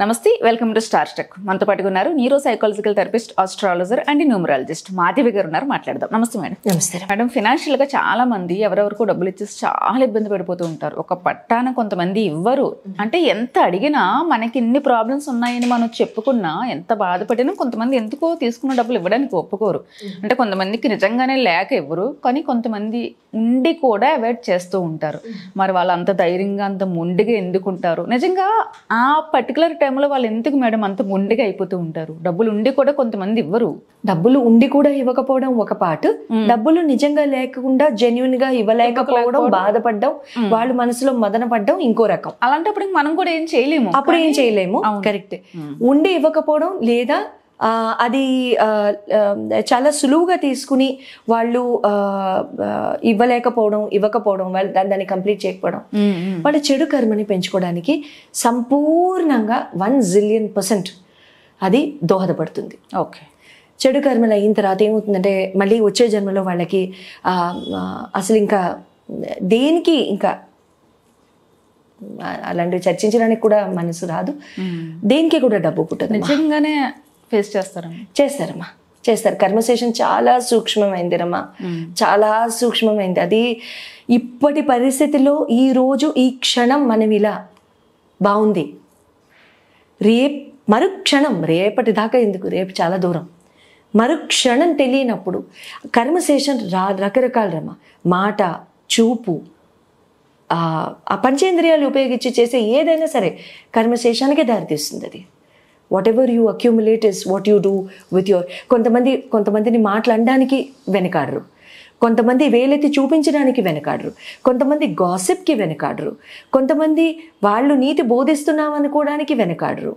నమస్తే, welcome to star tech. మనతో పాటుగా ఉన్నారు neuro psychological therapist, astrologer and numerologist Madhavi గారు ఉన్నారు. మాట్లాడదాం. నమస్తే మేడం. నమస్తే మేడం, ఫినాన్షియల్ గా చాలా మంది ఎవరెవరికో డబ్బులు ఇచ్చేసి చాలా ఇబ్బంది పడిపోతూ ఉంటారు. ఒక పట్టాన కొంతమంది ఇవ్వరు. అంటే ఎంత అడిగినా మనకి ఇన్ని ప్రాబ్లమ్స్ ఉన్నాయని మనం చెప్పుకున్నా, ఎంత బాధపడినా కొంతమంది ఎందుకో తీసుకున్న డబ్బులు ఇవ్వడానికి ఒప్పుకోరు. అంటే కొంతమందికి నిజంగానే లేక ఇవ్వరు, కానీ కొంతమంది ఉండి కూడా అవాయిడ్ చేస్తూ ఉంటారు. మరి వాళ్ళు అంత ధైర్యంగా అంత మొండిగా ఎందుకుంటారు? నిజంగా ఆ పర్టికులర్ టైంలో వాళ్ళు ఎందుకు మేడం అంత మొండిగా అయిపోతూ ఉంటారు? డబ్బులు ఉండి కూడా కొంతమంది ఇవ్వరు. డబ్బులు ఉండి కూడా ఇవ్వకపోవడం ఒక పార్ట్, డబ్బులు నిజంగా లేకుండా జెన్యున్ గా ఇవ్వలేకపోవడం, బాధపడడం, వాళ్ళు మనసులో మదన పడ్డం ఇంకో రకం. అలాంటప్పుడు మనం కూడా ఏం చేయలేము. అప్పుడు ఏం చేయలేము. కరెక్ట్. ఉండి ఇవ్వకపోవడం లేదా అది చాలా సులువుగా తీసుకుని వాళ్ళు ఇవ్వకపోవడం వాళ్ళు దాన్ని కంప్లీట్ చేయకపోవడం, వాళ్ళ చెడు కర్మని పెంచుకోవడానికి సంపూర్ణంగా 1,000,000% అది దోహదపడుతుంది. ఓకే. చెడు కర్మలు అయిన తర్వాత ఏమవుతుందంటే మళ్ళీ వచ్చే జన్మలో వాళ్ళకి అసలు ఇంకా దేనికి ఇంకా అలాంటివి చర్చించడానికి కూడా మనసు రాదు, దేనికి కూడా డబ్బు పుట్టదు. నిజంగానే ఫేస్ చేస్తారమ్మా. చేస్తారు. కర్మశేషం చాలా సూక్ష్మమైందిరమ్మా, చాలా సూక్ష్మమైంది. అది ఇప్పటి పరిస్థితిలో ఈ రోజు ఈ క్షణం మనం ఇలా బాగుంది, మరుక్షణం రేపటి ఎందుకు, రేపు చాలా దూరం, మరుక్షణం తెలియనప్పుడు కర్మశేషం రకరకాల రమ్మా. మాట, చూపు, ఆ పంచేంద్రియాలు ఉపయోగించి చేసే ఏదైనా సరే కర్మశేషానికి దారితీస్తుంది. అది what ever you accumulate is what you do with your. కొంతమందిని మాట్లాడడానికి వెనకాడరు, కొంతమంది వేలెత్తి చూపించడానికి వెనకాడరు, కొంతమంది గాసిప్కి వెనకాడరు, కొంతమంది వాళ్ళు నీతి బోధిస్తున్నాం అనుకోవడానికి వెనకాడరు.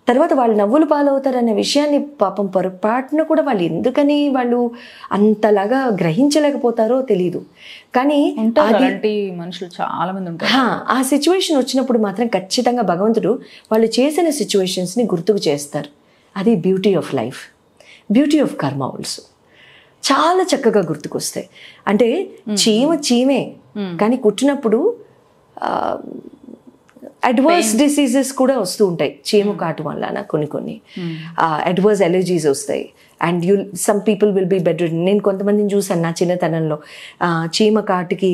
తర్వాత వాళ్ళు నవ్వులు పాలవుతారనే విషయాన్ని పాపం పొరపాటున కూడా వాళ్ళు ఎందుకని వాళ్ళు అంతలాగా గ్రహించలేకపోతారో తెలీదు. కానీ మనుషులు చాలా మంది ఉంటారు. ఆ సిచ్యువేషన్ వచ్చినప్పుడు మాత్రం ఖచ్చితంగా భగవంతుడు వాళ్ళు చేసిన సిచ్యువేషన్స్ని గుర్తుకు చేస్తారు. అది beauty of life, beauty of కర్మ ఆల్సో. చాలా చక్కగా గుర్తుకొస్తాయి. అంటే చీమే కానీ కుట్టినప్పుడు అడ్వర్స్ డిసీజెస్ కూడా వస్తూ ఉంటాయి చీమ కాటు వల్ల. కొన్ని అడ్వర్స్ ఎలర్జీస్ వస్తాయి and some people will be better. నేను కొంతమందిని చూసాను నా చిన్నతనంలో చీమ కాటుకి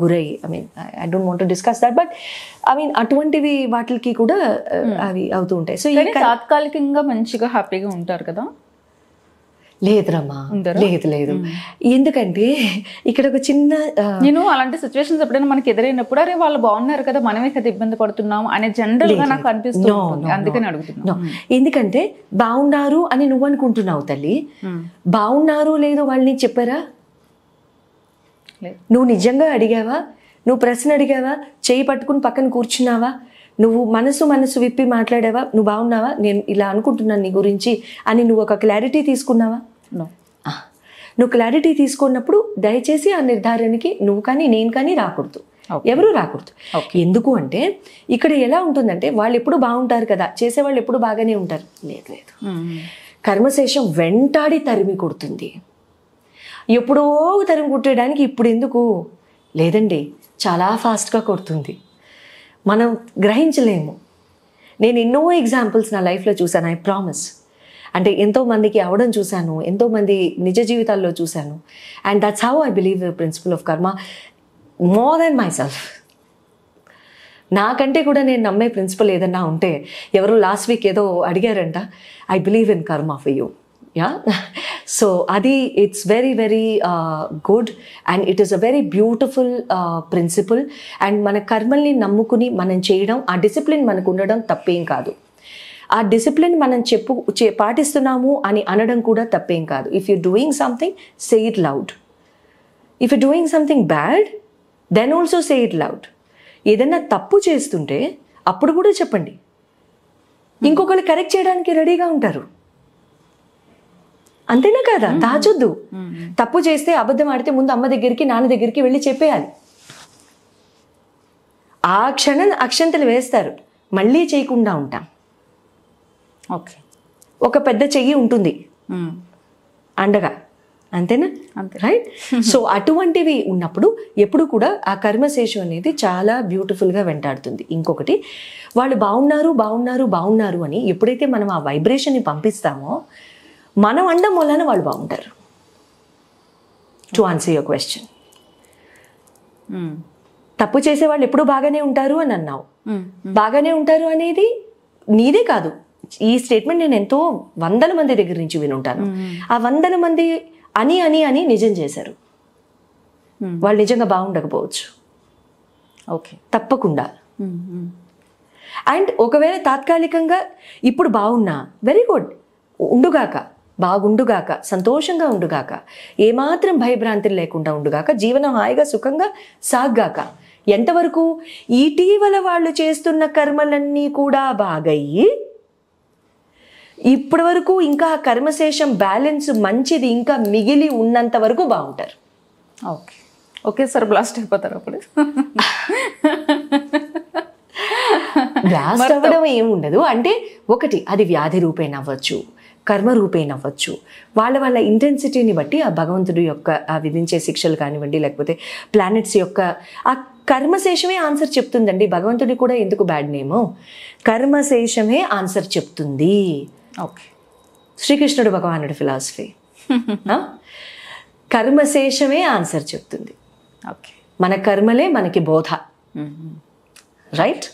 గురై, I don't want to discuss that, but అటువంటివి వాటికి కూడా అవి అవుతూ ఉంటాయి. సో తాత్కాలికంగా మంచిగా హ్యాపీగా ఉంటారు కదా? లేదురమ్మా, లేదు. ఎందుకంటే ఇక్కడ ఒక చిన్న నేను అలాంటి సిచ్యువేషన్స్ ఎప్పుడైనా మనకి ఎదురైనప్పుడు అరే వాళ్ళు బాగున్నారు కదా, మనమే కదా ఇబ్బంది పడుతున్నాం అనే జనరల్ గా నాకు అనిపిస్తుంది. అందుకని అడుగుతున్నా. ఎందుకంటే బాగున్నారు అని నువ్వు అనుకుంటున్నావు తల్లి, బాగున్నారు లేదో వాళ్ళని చెప్పారా? నువ్వు నిజంగా అడిగావా? నువ్వు ప్రశ్న అడిగావా? చేయి పట్టుకుని పక్కన కూర్చున్నావా? నువ్వు మనసు విప్పి మాట్లాడావా? నువ్వు బాగున్నావా, నేను ఇలా అనుకుంటున్నాను నీ గురించి అని నువ్వు ఒక క్లారిటీ తీసుకున్నావా? నువ్వు క్లారిటీ తీసుకున్నప్పుడు దయచేసి ఆ నిర్ధారణకి నువ్వు కానీ నేను కానీ రాకూడదు, ఎవరు రాకూడదు. ఎందుకు అంటే ఇక్కడ ఎలా ఉంటుందంటే వాళ్ళు ఎప్పుడు బాగుంటారు కదా, చేసేవాళ్ళు ఎప్పుడు బాగానే ఉంటారు. లేదు, కర్మశేషం వెంటాడి తరిమి కొడుతుంది. ఎప్పుడో తరిమి కొట్టడానికి ఇప్పుడు ఎందుకు లేదండి, చాలా ఫాస్ట్గా కొడుతుంది. మనం గ్రహించలేము. నేను ఎన్నో ఎగ్జాంపుల్స్ నా లైఫ్లో చూశాను, ఐ ప్రామిస్. అంటే ఎంతోమందికి అవడం చూశాను, ఎంతోమంది నిజ జీవితాల్లో చూశాను. And that's how I believe the principle of karma more than myself. నాకంటే కూడా నేను నమ్మే ప్రిన్సిపల్ ఏదన్నా ఉంటే, ఎవరు లాస్ట్ వీక్ ఏదో అడిగారంట, I believe in karma for you. So అది it's very good and it is a very beautiful principle. And మన కర్మల్ని నమ్ముకుని మనం చేయడం, ఆ డిసిప్లిన్ మనకు ఉండడం తప్పేం కాదు. ఆ డిసిప్లిన్ మనం పాటిస్తున్నాము అని అనడం కూడా తప్పేం కాదు. If you doing something, say it loud. If you doing something bad, then also say it loud. ఏదైనా తప్పు చేస్తుంటే అప్పుడు కూడా చెప్పండి. ఇంకొకరు కరెక్ట్ చేయడానికి రెడీగా ఉంటారు. అంతేనా కదా? దాచొద్దు. తప్పు చేస్తే, అబద్ధం ఆడితే ముందు అమ్మ దగ్గరికి నాన్న దగ్గరికి వెళ్ళి చెప్పేయాలి. ఆ క్షణం అక్షంతలు వేస్తారు, మళ్ళీ చేయకుండా ఉంటాం. ఓకే. ఒక పెద్ద చెయ్యి ఉంటుంది అండగా, అంతేనా? రైట్. సో అటువంటివి ఉన్నప్పుడు ఎప్పుడు కూడా ఆ కర్మశేషం అనేది చాలా బ్యూటిఫుల్గా వెంటాడుతుంది. ఇంకొకటి, వాళ్ళు బాగున్నారు బాగున్నారు బాగున్నారు అని ఎప్పుడైతే మనం ఆ వైబ్రేషన్ని పంపిస్తామో మనం అండం వలన వాళ్ళు బాగుంటారు. టు ఆన్సర్ యువర్ క్వశ్చన్, తప్పు చేసే వాళ్ళు ఎప్పుడు బాగానే ఉంటారు అని అన్నావు. బాగానే ఉంటారు అనేది నీదే కాదు, ఈ స్టేట్మెంట్ నేను ఎంతో 100 మంది దగ్గర నుంచి వినుంటాను. ఆ 100 మంది అని అని అని నిజం చేశారు. వాళ్ళు నిజంగా బాగుండకపోవచ్చు. ఓకే, తప్పకుండా. అండ్ ఒకవేళ తాత్కాలికంగా ఇప్పుడు బాగున్నా వెరీ గుడ్, ఉండుగాక, బాగుండుగాక, సంతోషంగా ఉండుగాక, ఏమాత్రం భయభ్రాంతులు లేకుండా ఉండుగాక, జీవనం హాయిగా సుఖంగా సాగ్గాక. ఎంతవరకు? ఇటీవల వాళ్ళు చేస్తున్న కర్మలన్నీ కూడా బాగయ్యి ఇప్పటి వరకు ఇంకా కర్మశేషం బ్యాలెన్స్ మంచిది ఇంకా మిగిలి ఉన్నంత వరకు బాగుంటారు. ఓకే, ఓకే సార్, బ్లాస్ట్ అయిపోతారు అప్పుడు. బ్లాస్ట్ అవ్వడం ఏముండదు. అంటే ఒకటి, అది వ్యాధి రూపేణ అవ్వచ్చు, కర్మ రూపేణ అవ్వచ్చు. వాళ్ళ వాళ్ళ ఇంటెన్సిటీని బట్టి ఆ భగవంతుడి యొక్క ఆ విధించే శిక్షలు కానివ్వండి, లేకపోతే ప్లానెట్స్ యొక్క ఆ కర్మశేషమే ఆన్సర్ చెప్తుందండి. భగవంతుడి కూడా ఎందుకు బ్యాడ్ నేము? కర్మశేషమే ఆన్సర్ చెప్తుంది. ఓకే, శ్రీకృష్ణుడు భగవానుడి ఫిలాసఫీ. కర్మశేషమే ఆన్సర్ చెప్తుంది. ఓకే, మన కర్మలే మనకి బోధ. Right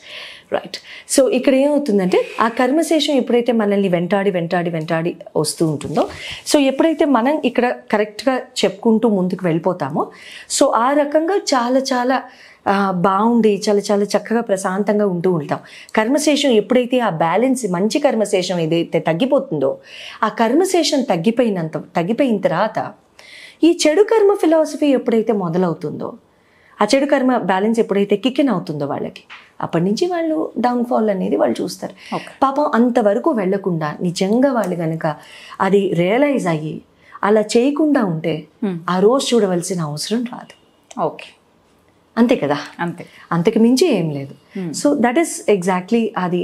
right. సో ఇక్కడ ఏమవుతుందంటే ఆ కర్మశేషం ఎప్పుడైతే మనల్ని వెంటాడి వెంటాడి వెంటాడి వస్తూ ఉంటుందో, సో ఎప్పుడైతే మనం ఇక్కడ కరెక్ట్గా చెప్పుకుంటూ ముందుకు వెళ్ళిపోతామో, సో ఆ రకంగా చాలా చాలా బాగుండి చాలా చాలా చక్కగా ప్రశాంతంగా ఉంటూ ఉంటాం. కర్మశేషం ఎప్పుడైతే ఆ బ్యాలెన్స్, మంచి కర్మశేషం ఏదైతే తగ్గిపోతుందో, ఆ కర్మశేషం తగ్గిపోయిన తర్వాత ఈ చెడు కర్మ ఫిలాసఫీ ఎప్పుడైతే మొదలవుతుందో, ఆ చెడు కర్మ బ్యాలెన్స్ ఎప్పుడైతే కిక్కెన్ అవుతుందో వాళ్ళకి, అప్పటి నుంచి వాళ్ళు డౌన్ఫాల్ అనేది వాళ్ళు చూస్తారు. పాపం అంతవరకు వెళ్లకుండా నిజంగా వాళ్ళు కనుక అది రియలైజ్ అయ్యి అలా చేయకుండా ఉంటే ఆ రోజు చూడవలసిన అవసరం రాదు. ఓకే, అంతే కదా, అంతే, అంతకు మించి ఏం లేదు. సో దట్ ఈస్ ఎగ్జాక్ట్లీ అది.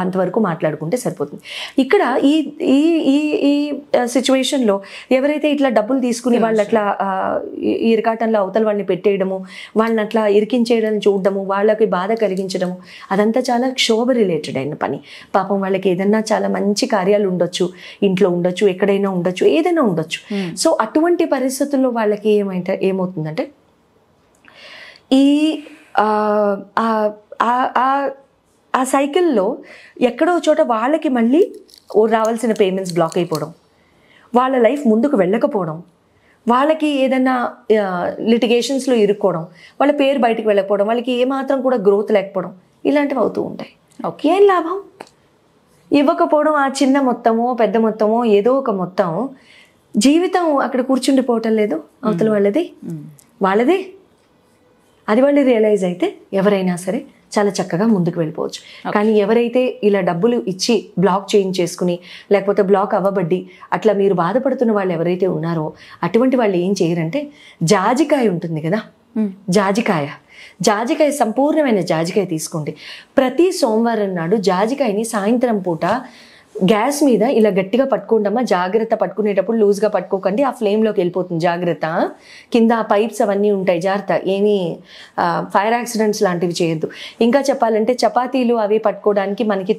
అంతవరకు మాట్లాడుకుంటే సరిపోతుంది. ఇక్కడ ఈ ఈ ఈ ఈ సిచ్యువేషన్లో ఎవరైతే ఇట్లా డబ్బులు తీసుకుని వాళ్ళు అట్లా ఇరకాటంలో అవతల వాళ్ళని పెట్టేయడము, వాళ్ళని అట్లా ఇరికించేయడం చూడడము, వాళ్ళకి బాధ కలిగించడము, అదంతా చాలా క్షోభ రిలేటెడ్ అయిన పని. పాపం వాళ్ళకి ఏదన్నా చాలా మంచి కార్యాలు ఉండొచ్చు, ఇంట్లో ఉండొచ్చు, ఎక్కడైనా ఉండొచ్చు, ఏదైనా ఉండొచ్చు. సో అటువంటి పరిస్థితుల్లో వాళ్ళకి ఏమవుతుందంటే ఈ ఆ సైకిల్లో ఎక్కడో చోట వాళ్ళకి మళ్ళీ రావాల్సిన పేమెంట్స్ బ్లాక్ అయిపోవడం, వాళ్ళ లైఫ్ ముందుకు వెళ్ళకపోవడం, వాళ్ళకి ఏదైనా లిటిగేషన్స్లో ఇరుక్కోవడం, వాళ్ళ పేరు బయటకు వెళ్ళకపోవడం, వాళ్ళకి ఏమాత్రం కూడా గ్రోత్ లేకపోవడం, ఇలాంటివి అవుతూ ఉంటాయి. ఏం లాభం? ఇవ్వకపోవడం, ఆ చిన్న మొత్తమో పెద్ద మొత్తమో ఏదో ఒక మొత్తం, జీవితం అక్కడ కూర్చుండిపోవటం లేదు అవతల వాళ్ళది. అది వాళ్ళు రియలైజ్ అయితే ఎవరైనా సరే చాలా చక్కగా ముందుకు వెళ్ళిపోవచ్చు. కానీ ఎవరైతే ఇలా డబ్బులు ఇచ్చి బ్లాక్ చేసుకుని, లేకపోతే బ్లాక్ అవ్వబడ్డి అట్లా మీరు బాధపడుతున్న వాళ్ళు ఎవరైతే ఉన్నారో అటువంటి వాళ్ళు ఏం చేయరంటే, జాజికాయ ఉంటుంది కదా, జాజికాయ సంపూర్ణమైన జాజికాయ తీసుకోండి. ప్రతి సోమవారం నాడు జాజికాయని సాయంత్రం పూట గ్యాస్ మీద ఇలా గట్టిగా పట్టుకోండమ్మా, జాగ్రత్త, పట్టుకునేటప్పుడు లూజ్గా పట్టుకోకండి, ఆ ఫ్లేమ్లోకి వెళ్ళిపోతుంది, జాగ్రత్త. కింద పైప్స్ అవన్నీ ఉంటాయి, జాగ్రత్త, ఏమీ ఫైర్ యాక్సిడెంట్స్ లాంటివి చేయొద్దు. ఇంకా చెప్పాలంటే చపాతీలు అవి పట్టుకోవడానికి మనకి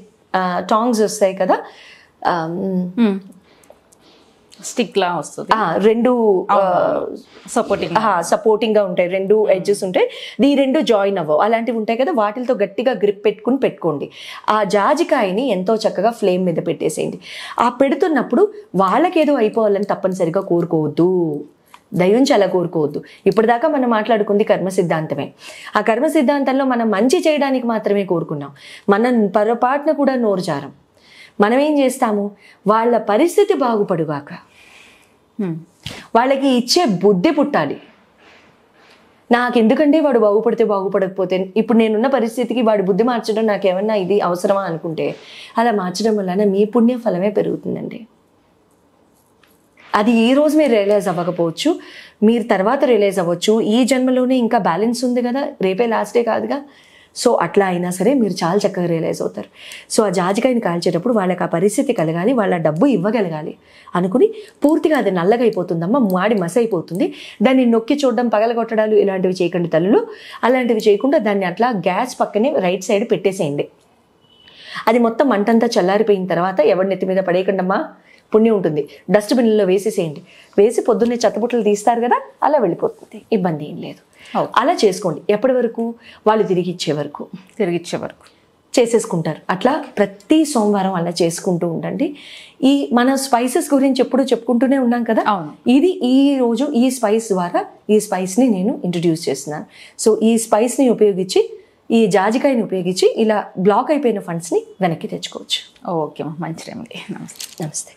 టాంగ్స్ వస్తాయి కదా, స్టిక్ లా వస్తుంది, రెండు సపోర్టింగ్ గా ఉంటాయి, రెండు ఎడ్జెస్ ఉంటాయి, ఈ రెండు జాయిన్ అవ్వవు, అలాంటివి ఉంటాయి కదా, వాటితో గట్టిగా గ్రిప్ పెట్టుకోండి. ఆ జాజికాయని ఎంతో చక్కగా ఫ్లేమ్ మీద పెట్టేసేయండి. ఆ పెడుతున్నప్పుడు వాళ్ళకేదో అయిపోవాలని తప్పనిసరిగా కోరుకోవద్దు, దయించి అలా కోరుకోవద్దు. ఇప్పటిదాకా మనం మాట్లాడుకుంది కర్మ సిద్ధాంతమే. ఆ కర్మ సిద్ధాంతంలో మనం మంచి చేయడానికి మాత్రమే కోరుకున్నాం. మనం పొరపాటున కూడా నోరు జారం. మనం ఏం చేస్తాము, వాళ్ళ పరిస్థితి బాగుపడుగాక, వాళ్ళకి ఇచ్చే బుద్ధి పుట్టాలి. నాకెందుకంటే వాడు బాగుపడకపోతే, ఇప్పుడు నేనున్న పరిస్థితికి వాడి బుద్ధి మార్చడం నాకేమన్నా ఇది అవసరమా అనుకుంటే, అలా మార్చడం వలన మీ పుణ్య ఫలమే పెరుగుతుందండి. అది ఈ రోజు మీరు రియలైజ్ అవ్వకపోవచ్చు, మీరు తర్వాత రియలైజ్ అవ్వచ్చు. ఈ జన్మలోనే ఇంకా బ్యాలెన్స్ ఉంది కదా, రేపే లాస్ట్ డే కాదుగా. సో అట్లా అయినా సరే మీరు చాలా చక్కగా రియలైజ్ అవుతారు. సో ఆ జాజికాయని కాల్చేటప్పుడు వాళ్ళకి ఆ పరిస్థితి కలగాలి, వాళ్ళ డబ్బు ఇవ్వగలగాలి అనుకుని పూర్తిగా అది నల్లగా అయిపోతుందమ్మా, మాడి మస అయిపోతుంది, దాన్ని నొక్కి చూడడం, పగలగొట్టడాలు ఇలాంటివి చేయకండి తల్లులు. అలాంటివి చేయకుండా దాన్ని అట్లా గ్యాస్ పక్కనే రైట్ సైడ్ పెట్టేసేయండి. అది మొత్తం మంటంతా చల్లారిపోయిన తర్వాత ఎవరి నెత్తి మీద పడేయకండమ్మా, పుణ్యం ఉంటుంది, డస్ట్బిన్లో వేసేసేయండి. వేసి పొద్దున్నే చెత్తబుట్టలు తీస్తారు కదా, అలా వెళ్ళిపోతుంది, ఇబ్బంది ఏం లేదు. అలా చేసుకోండి. ఎప్పటి వరకు? వాళ్ళు తిరిగి ఇచ్చే వరకు చేసేసుకుంటారు. అట్లా ప్రతి సోమవారం అలా చేసుకుంటూ ఉండండి. ఈ మన స్పైసెస్ గురించి ఎప్పుడు చెప్పుకుంటూనే ఉన్నాం కదా, ఇది ఈ రోజు ఈ స్పైస్ ద్వారా ఈ స్పైస్ని నేను ఇంట్రడ్యూస్ చేస్తున్నాను. సో ఈ స్పైస్ని ఉపయోగించి, ఈ జాజికాయని ఉపయోగించి ఇలా బ్లాక్ అయిపోయిన ఫండ్స్ని వెనక్కి తెచ్చుకోవచ్చు. ఓకే, మంచి రెమెడీ. నమస్తే. నమస్తే.